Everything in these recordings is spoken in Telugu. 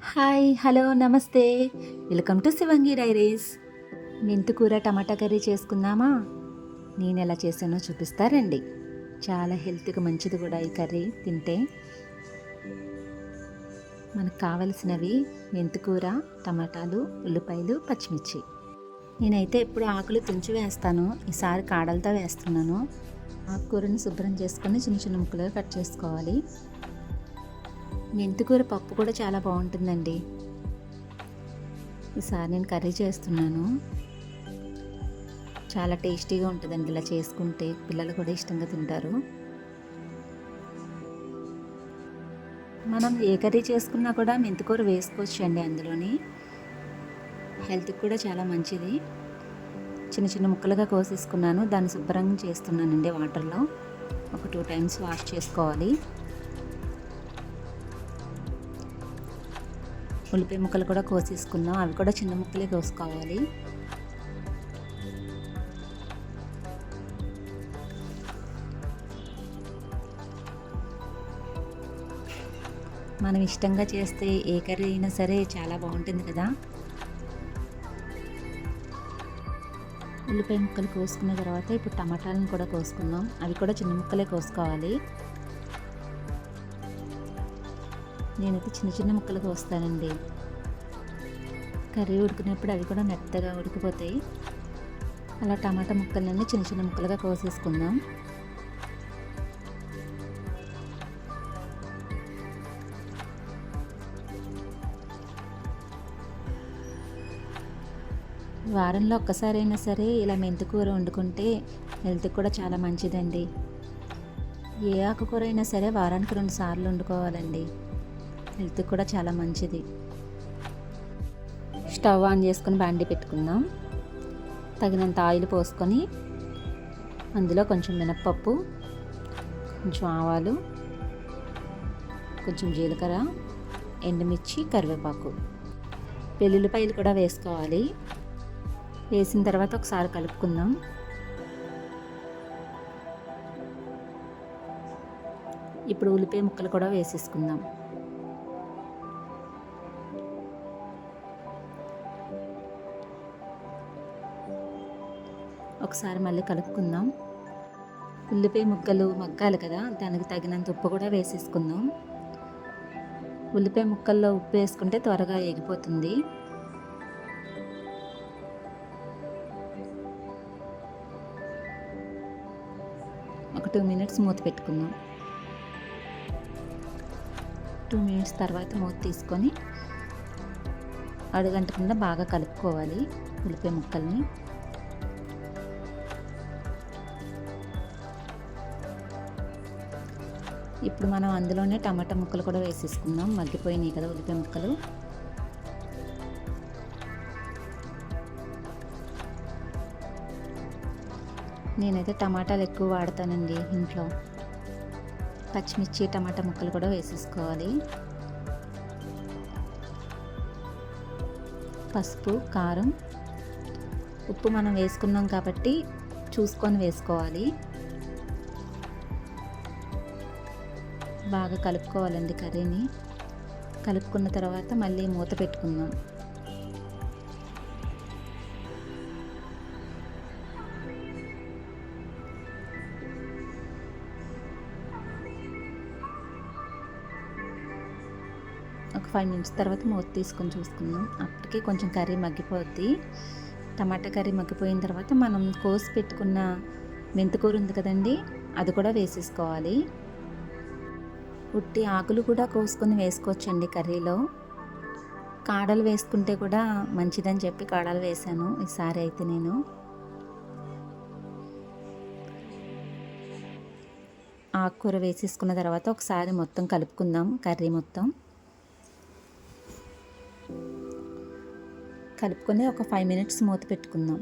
హాయ్ హలో నమస్తే వెల్కమ్ టు శివంగి డైరీస్. మెంతికూర టమాటా కర్రీ చేసుకుందామా? నేను ఎలా చేసానో చూపిస్తారండి. చాలా హెల్త్కి మంచిది కూడా ఈ కర్రీ తింటే. మనకు కావలసినవి మెంతికూర, టమాటాలు, ఉల్లిపాయలు, పచ్చిమిర్చి. నేనైతే ఎప్పుడు ఆకులు తుంచి వేస్తాను, ఈసారి కాడలతో వేస్తున్నాను. ఆకుకూరని శుభ్రం చేసుకొని చిన్న చిన్న ముక్కలుగా కట్ చేసుకోవాలి. మెంతికూర పప్పు కూడా చాలా బాగుంటుందండి. ఈసారి నేను కర్రీ చేస్తున్నాను. చాలా టేస్టీగా ఉంటుందండి ఇలా చేసుకుంటే, పిల్లలు కూడా ఇష్టంగా తింటారు. మనం ఏ కర్రీ చేసుకున్నా కూడా మెంతికూర వేసుకోవచ్చు అండి అందులోని. హెల్త్కి కూడా చాలా మంచిది. చిన్న చిన్న ముక్కలుగా కోసేసుకున్నాను, దాన్ని శుభ్రంగా చేస్తున్నానండి వాటర్లో. ఒక 2 టైమ్స్ వాష్ చేసుకోవాలి. ఉల్లిపాయ ముక్కలు కూడా కోసేసుకుందాం, అవి కూడా చిన్న ముక్కలే కోసుకోవాలి. మనం ఇష్టంగా చేస్తే ఏ కర్రీ అయినా సరే చాలా బాగుంటుంది కదా. ఉల్లిపాయ ముక్కలు కోసుకున్న తర్వాత ఇప్పుడు టమాటాలను కూడా కోసుకుందాం, అవి కూడా చిన్న ముక్కలే కోసుకోవాలి. నేనైతే చిన్న చిన్న ముక్కలు కోస్తానండి. కర్రీ ఉడికినప్పుడు అవి కూడా మెత్తగా ఉడికిపోతాయి. అలా టమాటా ముక్కలన్నీ చిన్న చిన్న ముక్కలుగా కోసేసుకుందాం. వారంలో ఒక్కసారైనా సరే ఇలా మెంతికూర వండుకుంటే హెల్త్కి కూడా చాలా మంచిదండి. ఏ ఆకుకూర అయినా సరే వారానికి 2 సార్లు వండుకోవాలండి, హెల్త్కి కూడా చాలా మంచిది. స్టవ్ ఆన్ చేసుకొని బాండి పెట్టుకుందాం. తగినంత ఆయిల్ పోసుకొని అందులో కొంచెం మినప్పప్పు, కొంచెం ఆవాలు, కొంచెం జీలకర్ర, ఎండుమిర్చి, కరివేపాకు, వెల్లుల్లిపాయలు కూడా వేసుకోవాలి. వేసిన తర్వాత ఒకసారి కలుపుకుందాం. ఇప్పుడు ఉల్లిపాయ ముక్కలు కూడా వేసేసుకుందాం. ఒకసారి మళ్ళీ కలుపుకుందాం. ఉల్లిపాయ ముక్కలు మగ్గాలి కదా, దానికి తగినంత ఉప్పు కూడా వేసేసుకుందాం. ఉల్లిపాయ ముక్కల్లో ఉప్పు వేసుకుంటే త్వరగా ఎగిపోతుంది. ఒక 2 మినిట్స్ మూత పెట్టుకుందాం. 2 మినిట్స్ తర్వాత మూత తీసుకొని అడుగంటకుండా బాగా కలుపుకోవాలి ఉల్లిపాయ ముక్కల్ని. ఇప్పుడు మనం అందులోనే టమాటా ముక్కలు కూడా వేసేసుకుందాం. మగ్గిపోయినాయి కదా ఉల్లిపాయ ముక్కలు. నేనైతే టమాటాలు ఎక్కువ వాడతానండి ఇంట్లో. పచ్చిమిర్చి, టమాటా ముక్కలు కూడా వేసేసుకోవాలి. పసుపు, కారం, ఉప్పు మనం వేసుకున్నాం కాబట్టి చూసుకొని వేసుకోవాలి. బాగా కలుపుకోవాలండి కర్రీని. కలుపుకున్న తర్వాత మళ్ళీ మూత పెట్టుకుందాం. ఒక 5 మినిట్స్ తర్వాత మూత తీసుకొని చూసుకుందాం. అప్పటికే కొంచెం కర్రీ మగ్గిపోద్ది. టమాటా కర్రీ మగ్గిపోయిన తర్వాత మనం కోసి పెట్టుకున్న మెంతికూర ఉంది కదండి, అది కూడా వేసేసుకోవాలి. ఉట్టి ఆకులు కూడా కోసుకొని వేసుకోవచ్చండి కర్రీలో. కాడలు వేసుకుంటే కూడా మంచిదని చెప్పి కాడలు వేసాను ఈసారి అయితే నేను. ఆకుకూర వేసేసుకున్న తర్వాత ఒకసారి మొత్తం కలుపుకుందాం. కర్రీ మొత్తం కలుపుకొని ఒక 5 మినిట్స్ మూత పెట్టుకుందాం.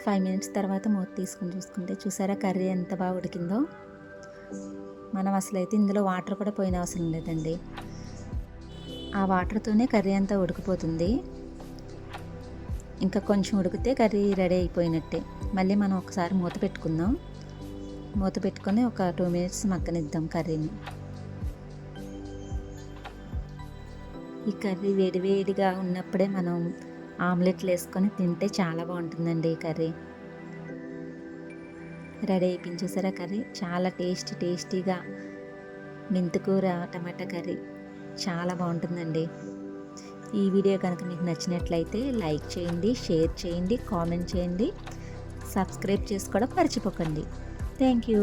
ఫైవ్ మినిట్స్ తర్వాత మూత తీసుకొని చూసుకుంటే చూసారా కర్రీ ఎంత బాగా ఉడికిందో. మనం అసలు అయితే ఇందులో వాటర్ కూడా పోయిన అవసరం లేదండి, ఆ వాటర్తోనే కర్రీ అంతా ఉడికిపోతుంది. ఇంకా కొంచెం ఉడికితే కర్రీ రెడీ అయిపోయినట్టే. మళ్ళీ మనం ఒకసారి మూత పెట్టుకుందాం. మూత పెట్టుకొని ఒక 2 మినిట్స్ మగ్గనిద్దాం కర్రీని. ఈ కర్రీ వేడివేడిగా ఉన్నప్పుడే మనం ఆమ్లెట్లు వేసుకొని తింటే చాలా బాగుంటుందండి ఈ కర్రీ. రెడీ అయిపోయింది చూసారా కర్రీ. చాలా టేస్టీగా మెంతికూర టమాటా కర్రీ చాలా బాగుంటుందండి. ఈ వీడియో కనుక మీకు నచ్చినట్లయితే లైక్ చేయండి, షేర్ చేయండి, కామెంట్ చేయండి, సబ్స్క్రైబ్ చేసుకోవడం మర్చిపోకండి. Thank you.